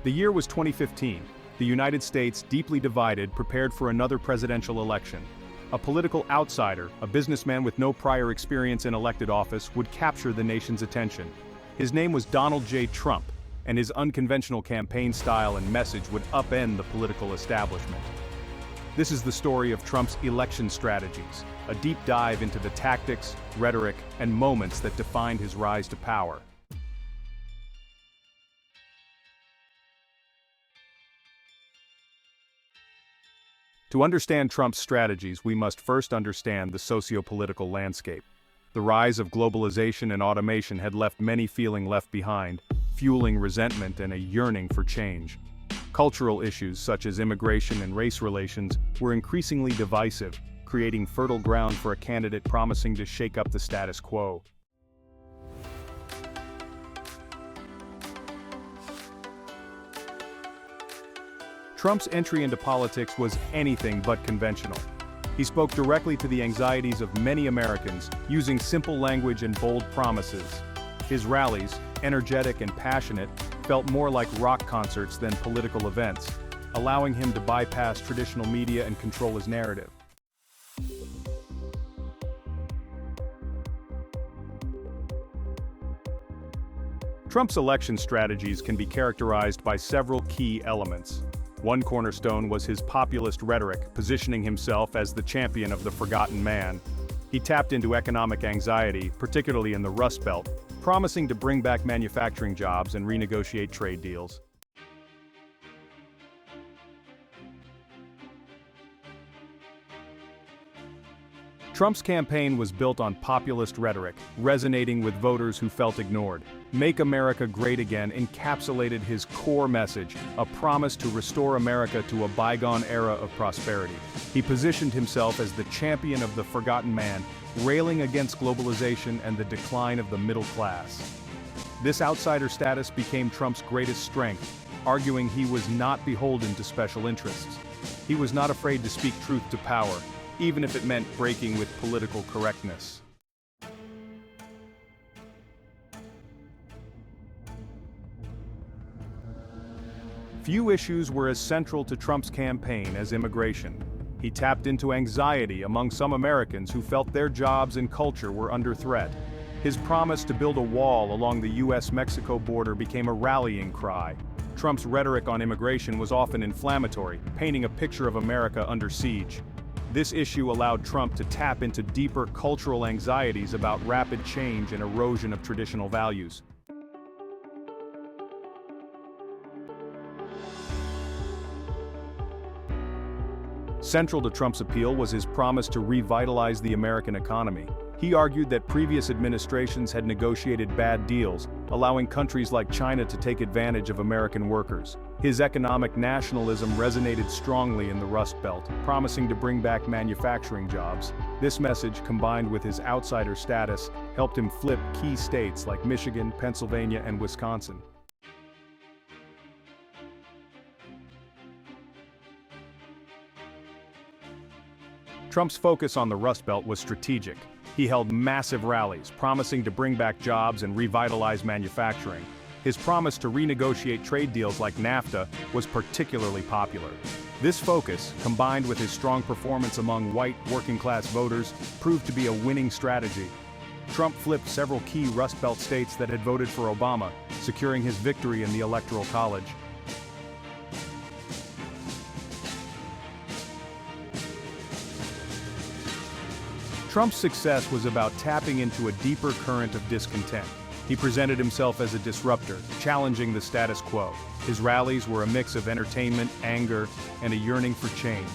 The year was 2015. The United States, deeply divided, prepared for another presidential election. A political outsider, a businessman with no prior experience in elected office, would capture the nation's attention. His name was Donald J. Trump, and his unconventional campaign style and message would upend the political establishment. This is the story of Trump's election strategies, a deep dive into the tactics, rhetoric, and moments that defined his rise to power. To understand Trump's strategies, we must first understand the socio-political landscape. The rise of globalization and automation had left many feeling left behind, fueling resentment and a yearning for change. Cultural issues such as immigration and race relations were increasingly divisive, creating fertile ground for a candidate promising to shake up the status quo. Trump's entry into politics was anything but conventional. He spoke directly to the anxieties of many Americans, using simple language and bold promises. His rallies, energetic and passionate, felt more like rock concerts than political events, allowing him to bypass traditional media and control his narrative. Trump's election strategies can be characterized by several key elements. One cornerstone was his populist rhetoric, positioning himself as the champion of the forgotten man. He tapped into economic anxiety, particularly in the Rust Belt, promising to bring back manufacturing jobs and renegotiate trade deals. Trump's campaign was built on populist rhetoric, resonating with voters who felt ignored. "Make America Great Again" encapsulated his core message, a promise to restore America to a bygone era of prosperity. He positioned himself as the champion of the forgotten man, railing against globalization and the decline of the middle class. This outsider status became Trump's greatest strength, arguing he was not beholden to special interests. He was not afraid to speak truth to power, even if it meant breaking with political correctness. Few issues were as central to Trump's campaign as immigration. He tapped into anxiety among some Americans who felt their jobs and culture were under threat. His promise to build a wall along the US-Mexico border became a rallying cry. Trump's rhetoric on immigration was often inflammatory, painting a picture of America under siege. This issue allowed Trump to tap into deeper cultural anxieties about rapid change and erosion of traditional values. Central to Trump's appeal was his promise to revitalize the American economy. He argued that previous administrations had negotiated bad deals, allowing countries like China to take advantage of American workers. His economic nationalism resonated strongly in the Rust Belt, promising to bring back manufacturing jobs. This message, combined with his outsider status, helped him flip key states like Michigan, Pennsylvania, and Wisconsin. Trump's focus on the Rust Belt was strategic. He held massive rallies, promising to bring back jobs and revitalize manufacturing. His promise to renegotiate trade deals like NAFTA was particularly popular. This focus, combined with his strong performance among white, working-class voters, proved to be a winning strategy. Trump flipped several key Rust Belt states that had voted for Obama, securing his victory in the Electoral College. Trump's success was about tapping into a deeper current of discontent. He presented himself as a disruptor, challenging the status quo. His rallies were a mix of entertainment, anger, and a yearning for change.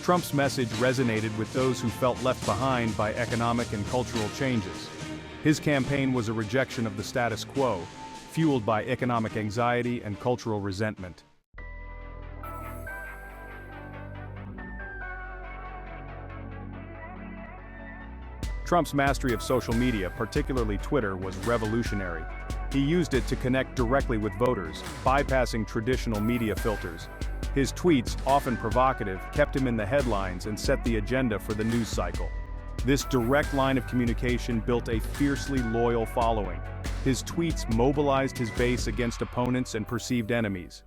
Trump's message resonated with those who felt left behind by economic and cultural changes. His campaign was a rejection of the status quo, fueled by economic anxiety and cultural resentment. Trump's mastery of social media, particularly Twitter, was revolutionary. He used it to connect directly with voters, bypassing traditional media filters. His tweets, often provocative, kept him in the headlines and set the agenda for the news cycle. This direct line of communication built a fiercely loyal following. His tweets mobilized his base against opponents and perceived enemies.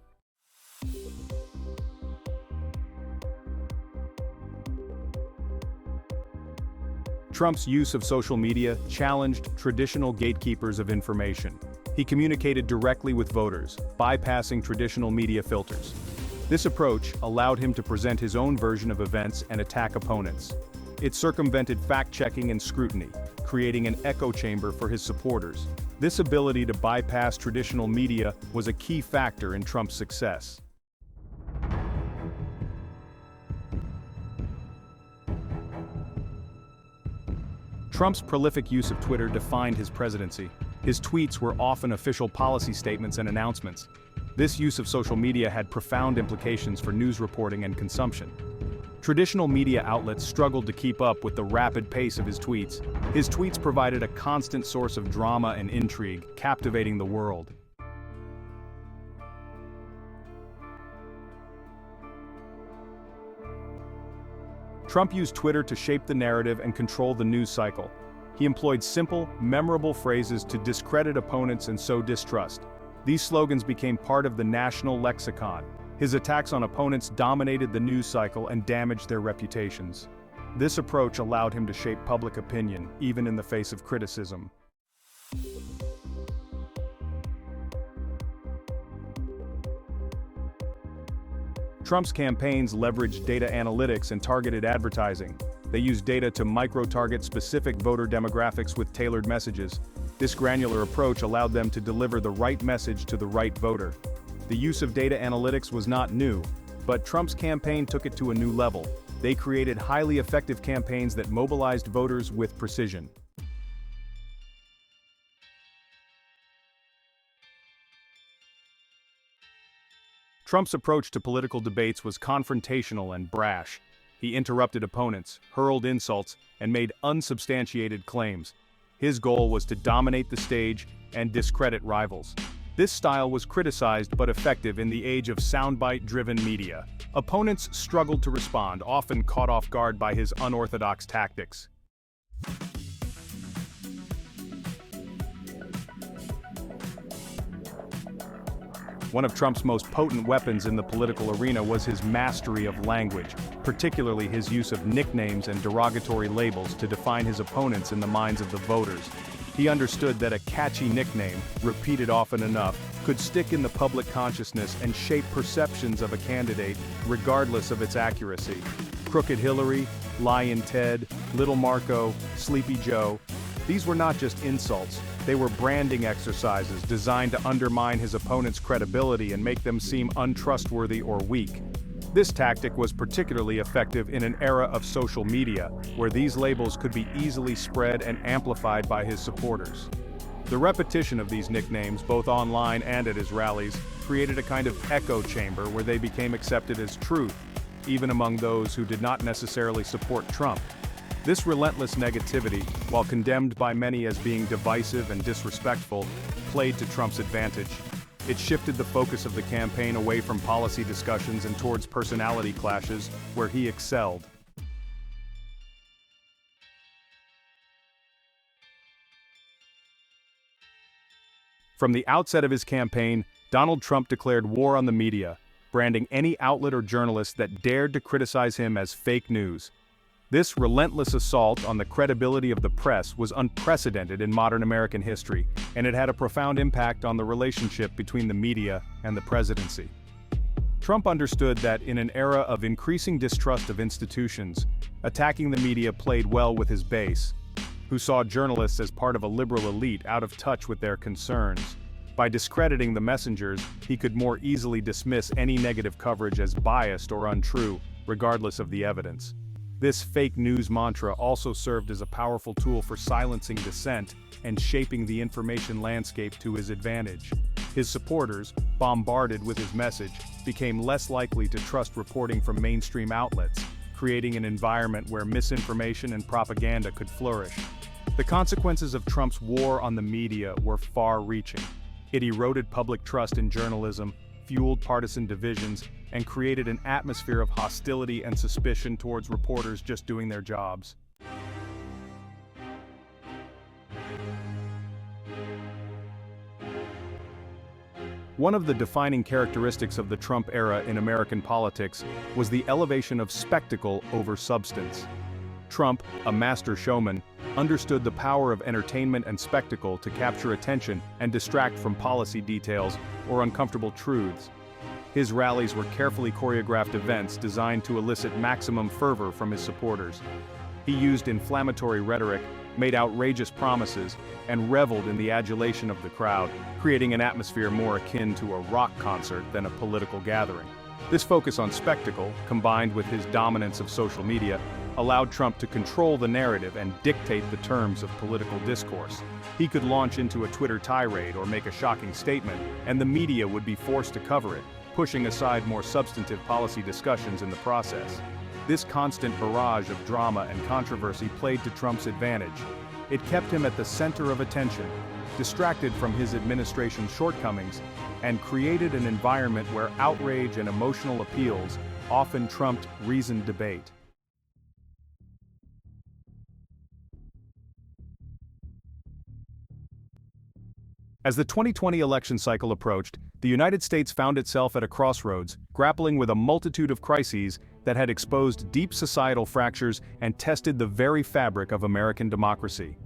Trump's use of social media challenged traditional gatekeepers of information. He communicated directly with voters, bypassing traditional media filters. This approach allowed him to present his own version of events and attack opponents. It circumvented fact-checking and scrutiny, creating an echo chamber for his supporters. This ability to bypass traditional media was a key factor in Trump's success. Trump's prolific use of Twitter defined his presidency. His tweets were often official policy statements and announcements. This use of social media had profound implications for news reporting and consumption. Traditional media outlets struggled to keep up with the rapid pace of his tweets. His tweets provided a constant source of drama and intrigue, captivating the world. Trump used Twitter to shape the narrative and control the news cycle. He employed simple, memorable phrases to discredit opponents and sow distrust. These slogans became part of the national lexicon. His attacks on opponents dominated the news cycle and damaged their reputations. This approach allowed him to shape public opinion, even in the face of criticism. Trump's campaigns leveraged data analytics and targeted advertising. They used data to micro-target specific voter demographics with tailored messages. This granular approach allowed them to deliver the right message to the right voter. The use of data analytics was not new, but Trump's campaign took it to a new level. They created highly effective campaigns that mobilized voters with precision. Trump's approach to political debates was confrontational and brash. He interrupted opponents, hurled insults, and made unsubstantiated claims. His goal was to dominate the stage and discredit rivals. This style was criticized but effective in the age of soundbite-driven media. Opponents struggled to respond, often caught off guard by his unorthodox tactics. One of Trump's most potent weapons in the political arena was his mastery of language, particularly his use of nicknames and derogatory labels to define his opponents in the minds of the voters. He understood that a catchy nickname, repeated often enough, could stick in the public consciousness and shape perceptions of a candidate, regardless of its accuracy. Crooked Hillary, Lyin' Ted, Little Marco, Sleepy Joe. These were not just insults, they were branding exercises designed to undermine his opponent's credibility and make them seem untrustworthy or weak. This tactic was particularly effective in an era of social media, where these labels could be easily spread and amplified by his supporters. The repetition of these nicknames, both online and at his rallies, created a kind of echo chamber where they became accepted as truth, even among those who did not necessarily support Trump. This relentless negativity, while condemned by many as being divisive and disrespectful, played to Trump's advantage. It shifted the focus of the campaign away from policy discussions and towards personality clashes, where he excelled. From the outset of his campaign, Donald Trump declared war on the media, branding any outlet or journalist that dared to criticize him as fake news. This relentless assault on the credibility of the press was unprecedented in modern American history, and it had a profound impact on the relationship between the media and the presidency. Trump understood that in an era of increasing distrust of institutions, attacking the media played well with his base, who saw journalists as part of a liberal elite out of touch with their concerns. By discrediting the messengers, he could more easily dismiss any negative coverage as biased or untrue, regardless of the evidence. This fake news mantra also served as a powerful tool for silencing dissent and shaping the information landscape to his advantage. His supporters, bombarded with his message, became less likely to trust reporting from mainstream outlets, creating an environment where misinformation and propaganda could flourish. The consequences of Trump's war on the media were far-reaching. It eroded public trust in journalism, fueled partisan divisions, and created an atmosphere of hostility and suspicion towards reporters just doing their jobs. One of the defining characteristics of the Trump era in American politics was the elevation of spectacle over substance. Trump, a master showman, understood the power of entertainment and spectacle to capture attention and distract from policy details or uncomfortable truths. His rallies were carefully choreographed events designed to elicit maximum fervor from his supporters. He used inflammatory rhetoric, made outrageous promises, and reveled in the adulation of the crowd, creating an atmosphere more akin to a rock concert than a political gathering. This focus on spectacle, combined with his dominance of social media, allowed Trump to control the narrative and dictate the terms of political discourse. He could launch into a Twitter tirade or make a shocking statement, and the media would be forced to cover it, pushing aside more substantive policy discussions in the process. This constant barrage of drama and controversy played to Trump's advantage. It kept him at the center of attention, distracted from his administration's shortcomings, and created an environment where outrage and emotional appeals often trumped reasoned debate. As the 2020 election cycle approached, the United States found itself at a crossroads, grappling with a multitude of crises that had exposed deep societal fractures and tested the very fabric of American democracy.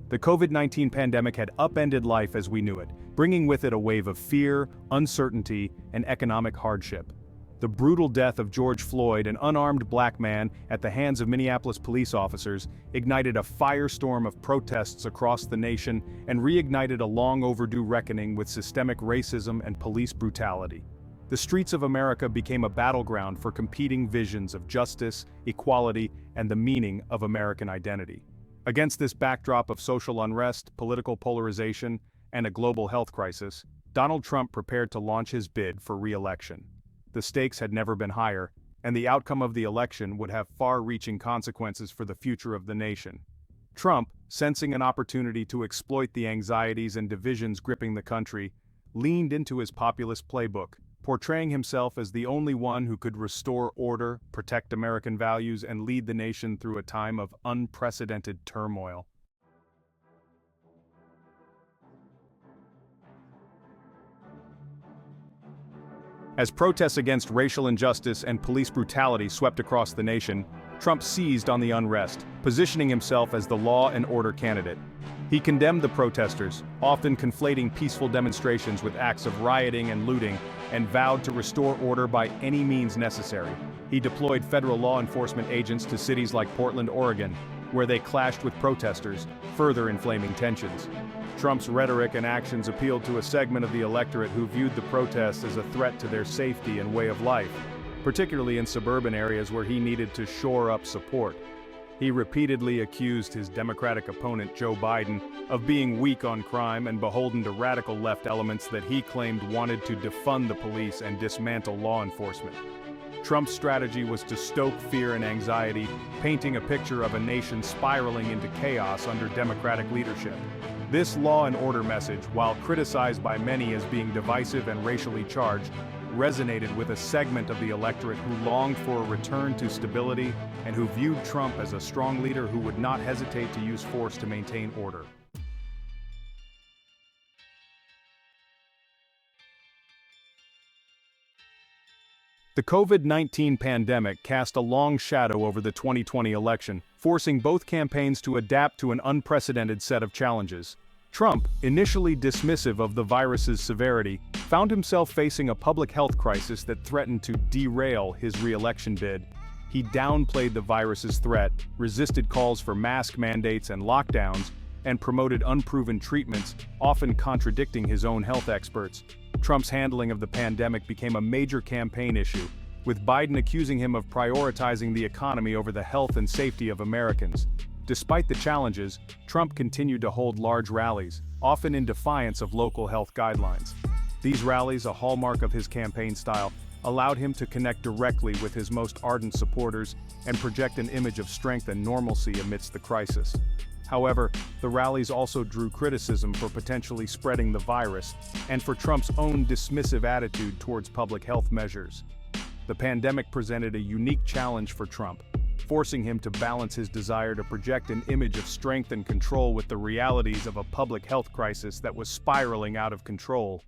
The COVID-19 pandemic had upended life as we knew it, bringing with it a wave of fear, uncertainty, and economic hardship. The brutal death of George Floyd, an unarmed black man, at the hands of Minneapolis police officers, ignited a firestorm of protests across the nation and reignited a long-overdue reckoning with systemic racism and police brutality. The streets of America became a battleground for competing visions of justice, equality, and the meaning of American identity. Against this backdrop of social unrest, political polarization, and a global health crisis, Donald Trump prepared to launch his bid for re-election. The stakes had never been higher, and the outcome of the election would have far-reaching consequences for the future of the nation. Trump, sensing an opportunity to exploit the anxieties and divisions gripping the country, leaned into his populist playbook, portraying himself as the only one who could restore order, protect American values, and lead the nation through a time of unprecedented turmoil. As protests against racial injustice and police brutality swept across the nation, Trump seized on the unrest, positioning himself as the law and order candidate. He condemned the protesters, often conflating peaceful demonstrations with acts of rioting and looting, and vowed to restore order by any means necessary. He deployed federal law enforcement agents to cities like Portland, Oregon, where they clashed with protesters, further inflaming tensions. Trump's rhetoric and actions appealed to a segment of the electorate who viewed the protests as a threat to their safety and way of life, particularly in suburban areas where he needed to shore up support. He repeatedly accused his Democratic opponent Joe Biden of being weak on crime and beholden to radical left elements that he claimed wanted to defund the police and dismantle law enforcement. Trump's strategy was to stoke fear and anxiety, painting a picture of a nation spiraling into chaos under Democratic leadership. This law and order message, while criticized by many as being divisive and racially charged, resonated with a segment of the electorate who longed for a return to stability and who viewed Trump as a strong leader who would not hesitate to use force to maintain order. The COVID-19 pandemic cast a long shadow over the 2020 election, forcing both campaigns to adapt to an unprecedented set of challenges. Trump, initially dismissive of the virus's severity, found himself facing a public health crisis that threatened to derail his re-election bid. He downplayed the virus's threat, resisted calls for mask mandates and lockdowns, and promoted unproven treatments, often contradicting his own health experts. Trump's handling of the pandemic became a major campaign issue, with Biden accusing him of prioritizing the economy over the health and safety of Americans. Despite the challenges, Trump continued to hold large rallies, often in defiance of local health guidelines. These rallies, a hallmark of his campaign style, allowed him to connect directly with his most ardent supporters and project an image of strength and normalcy amidst the crisis. However, the rallies also drew criticism for potentially spreading the virus and for Trump's own dismissive attitude towards public health measures. The pandemic presented a unique challenge for Trump, forcing him to balance his desire to project an image of strength and control with the realities of a public health crisis that was spiraling out of control.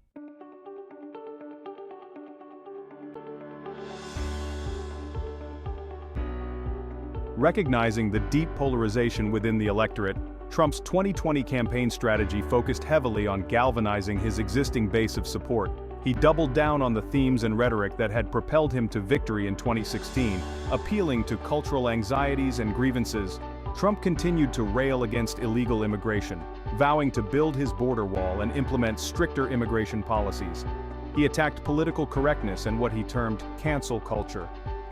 Recognizing the deep polarization within the electorate, Trump's 2020 campaign strategy focused heavily on galvanizing his existing base of support. He doubled down on the themes and rhetoric that had propelled him to victory in 2016, appealing to cultural anxieties and grievances. Trump continued to rail against illegal immigration, vowing to build his border wall and implement stricter immigration policies. He attacked political correctness and what he termed cancel culture,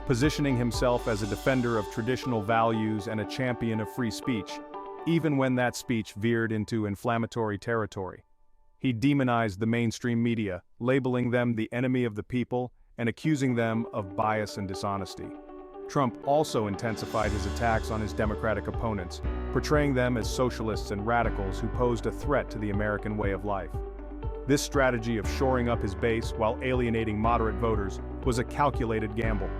positioning himself as a defender of traditional values and a champion of free speech, even when that speech veered into inflammatory territory. He demonized the mainstream media, labeling them the enemy of the people and accusing them of bias and dishonesty. Trump also intensified his attacks on his Democratic opponents, portraying them as socialists and radicals who posed a threat to the American way of life. This strategy of shoring up his base while alienating moderate voters was a calculated gamble.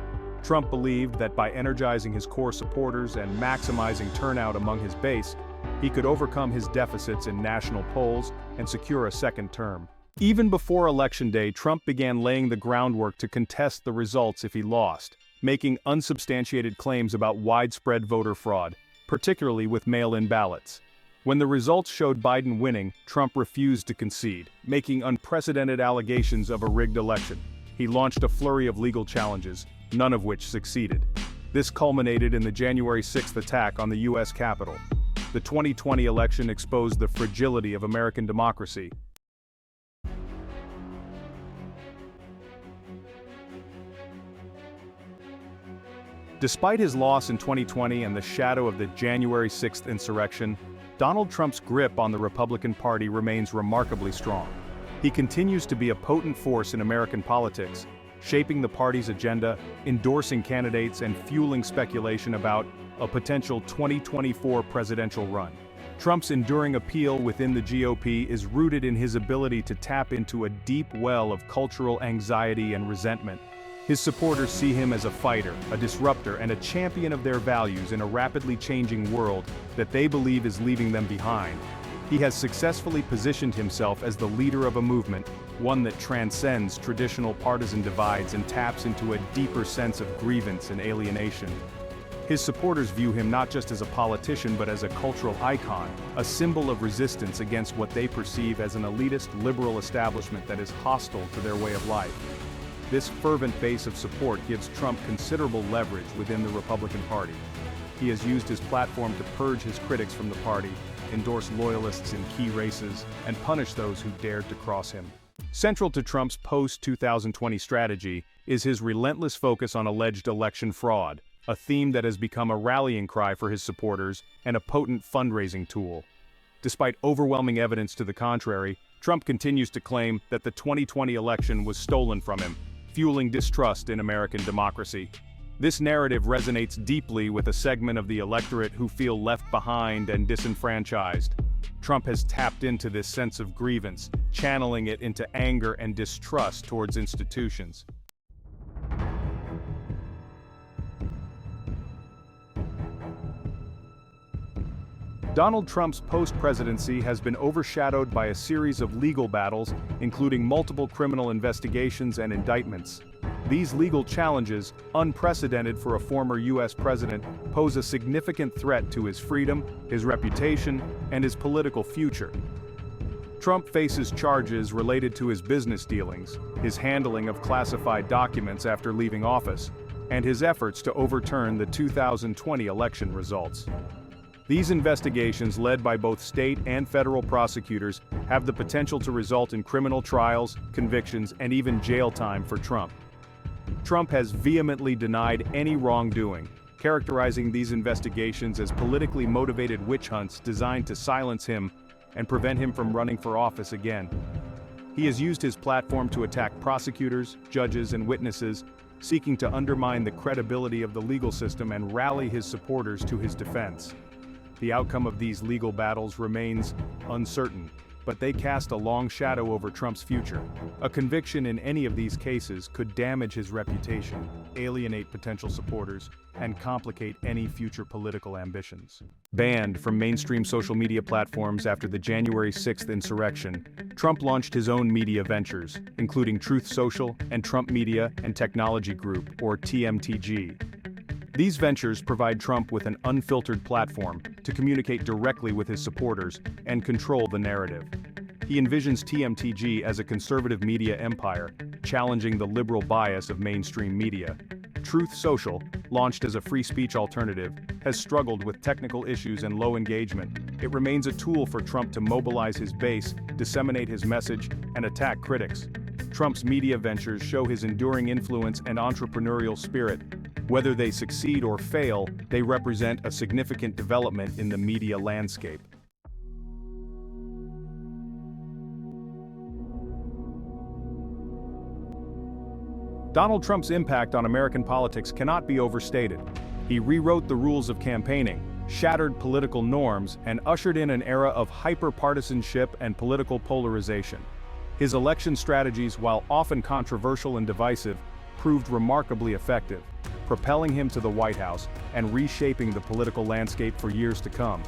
Trump believed that by energizing his core supporters and maximizing turnout among his base, he could overcome his deficits in national polls and secure a second term. Even before Election Day, Trump began laying the groundwork to contest the results if he lost, making unsubstantiated claims about widespread voter fraud, particularly with mail-in ballots. When the results showed Biden winning, Trump refused to concede, making unprecedented allegations of a rigged election. He launched a flurry of legal challenges, none of which succeeded. This culminated in the January 6th attack on the U.S. Capitol. The 2020 election exposed the fragility of American democracy. Despite his loss in 2020 and the shadow of the January 6th insurrection, Donald Trump's grip on the Republican Party remains remarkably strong. He continues to be a potent force in American politics, shaping the party's agenda, endorsing candidates, and fueling speculation about a potential 2024 presidential run. Trump's enduring appeal within the GOP is rooted in his ability to tap into a deep well of cultural anxiety and resentment. His supporters see him as a fighter, a disruptor, and a champion of their values in a rapidly changing world that they believe is leaving them behind. He has successfully positioned himself as the leader of a movement, one that transcends traditional partisan divides and taps into a deeper sense of grievance and alienation. His supporters view him not just as a politician but as a cultural icon, a symbol of resistance against what they perceive as an elitist liberal establishment that is hostile to their way of life. This fervent base of support gives Trump considerable leverage within the Republican Party. He has used his platform to purge his critics from the party, endorse loyalists in key races, and punish those who dared to cross him. Central to Trump's post-2020 strategy is his relentless focus on alleged election fraud, a theme that has become a rallying cry for his supporters and a potent fundraising tool. Despite overwhelming evidence to the contrary, Trump continues to claim that the 2020 election was stolen from him, fueling distrust in American democracy. This narrative resonates deeply with a segment of the electorate who feel left behind and disenfranchised. Trump has tapped into this sense of grievance, channeling it into anger and distrust towards institutions. Donald Trump's post-presidency has been overshadowed by a series of legal battles, including multiple criminal investigations and indictments. These legal challenges, unprecedented for a former U.S. president, pose a significant threat to his freedom, his reputation, and his political future. Trump faces charges related to his business dealings, his handling of classified documents after leaving office, and his efforts to overturn the 2020 election results. These investigations, led by both state and federal prosecutors, have the potential to result in criminal trials, convictions, and even jail time for Trump. Trump has vehemently denied any wrongdoing, characterizing these investigations as politically motivated witch hunts designed to silence him and prevent him from running for office again. He has used his platform to attack prosecutors, judges, and witnesses, seeking to undermine the credibility of the legal system and rally his supporters to his defense. The outcome of these legal battles remains uncertain, but they cast a long shadow over Trump's future. A conviction in any of these cases could damage his reputation, alienate potential supporters, and complicate any future political ambitions. Banned from mainstream social media platforms after the January 6th insurrection, Trump launched his own media ventures, including Truth Social and Trump Media and Technology Group, or TMTG. These ventures provide Trump with an unfiltered platform to communicate directly with his supporters and control the narrative. He envisions TMTG as a conservative media empire, challenging the liberal bias of mainstream media. Truth Social, launched as a free speech alternative, has struggled with technical issues and low engagement. It remains a tool for Trump to mobilize his base, disseminate his message, and attack critics. Trump's media ventures show his enduring influence and entrepreneurial spirit. Whether they succeed or fail, they represent a significant development in the media landscape. Donald Trump's impact on American politics cannot be overstated. He rewrote the rules of campaigning, shattered political norms, and ushered in an era of hyper-partisanship and political polarization. His election strategies, while often controversial and divisive, proved remarkably effective, propelling him to the White House and reshaping the political landscape for years to come.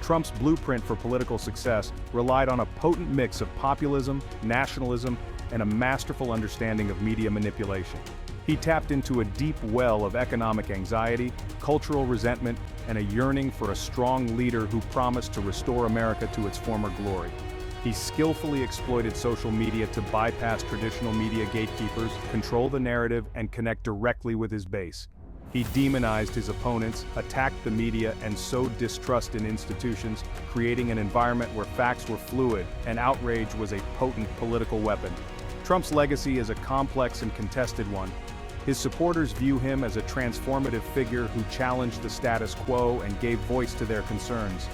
Trump's blueprint for political success relied on a potent mix of populism, nationalism, and a masterful understanding of media manipulation. He tapped into a deep well of economic anxiety, cultural resentment, and a yearning for a strong leader who promised to restore America to its former glory. He skillfully exploited social media to bypass traditional media gatekeepers, control the narrative, and connect directly with his base. He demonized his opponents, attacked the media, and sowed distrust in institutions, creating an environment where facts were fluid and outrage was a potent political weapon. Trump's legacy is a complex and contested one. His supporters view him as a transformative figure who challenged the status quo and gave voice to their concerns.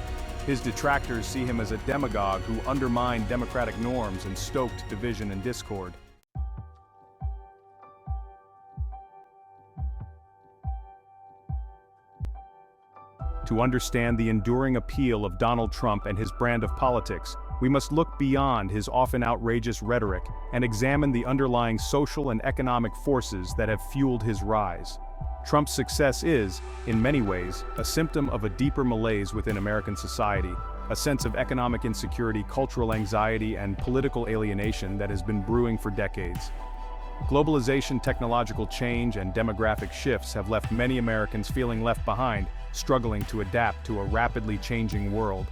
His detractors see him as a demagogue who undermined democratic norms and stoked division and discord. To understand the enduring appeal of Donald Trump and his brand of politics, we must look beyond his often outrageous rhetoric and examine the underlying social and economic forces that have fueled his rise. Trump's success is, in many ways, a symptom of a deeper malaise within American society, a sense of economic insecurity, cultural anxiety, and political alienation that has been brewing for decades. Globalization, technological change, and demographic shifts have left many Americans feeling left behind, struggling to adapt to a rapidly changing world.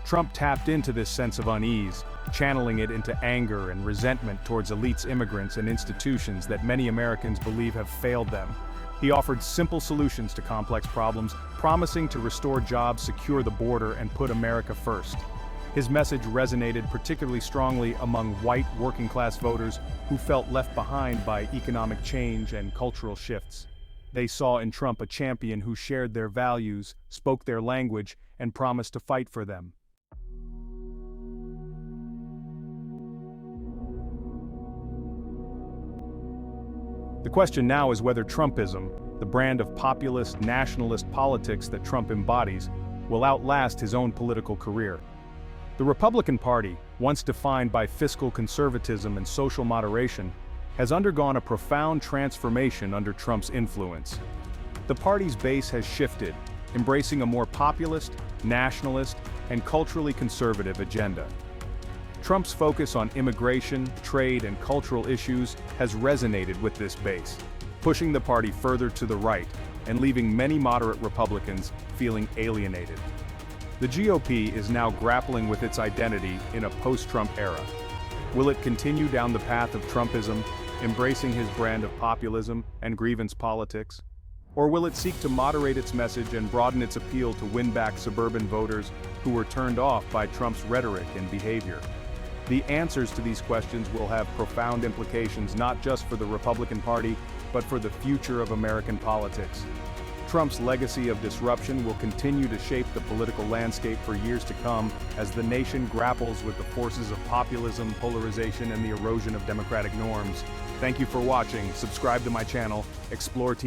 Trump tapped into this sense of unease, channeling it into anger and resentment towards elites, immigrants, and institutions that many Americans believe have failed them. He offered simple solutions to complex problems, promising to restore jobs, secure the border, and put America first. His message resonated particularly strongly among white working-class voters who felt left behind by economic change and cultural shifts. They saw in Trump a champion who shared their values, spoke their language, and promised to fight for them. The question now is whether Trumpism, the brand of populist, nationalist politics that Trump embodies, will outlast his own political career. The Republican Party, once defined by fiscal conservatism and social moderation, has undergone a profound transformation under Trump's influence. The party's base has shifted, embracing a more populist, nationalist, and culturally conservative agenda. Trump's focus on immigration, trade, and cultural issues has resonated with this base, pushing the party further to the right and leaving many moderate Republicans feeling alienated. The GOP is now grappling with its identity in a post-Trump era. Will it continue down the path of Trumpism, embracing his brand of populism and grievance politics? Or will it seek to moderate its message and broaden its appeal to win back suburban voters who were turned off by Trump's rhetoric and behavior? The answers to these questions will have profound implications not just for the Republican Party, but for the future of American politics. Trump's legacy of disruption will continue to shape the political landscape for years to come as the nation grapples with the forces of populism, polarization, and the erosion of democratic norms. Thank you for watching. Subscribe to my channel, Explore TV.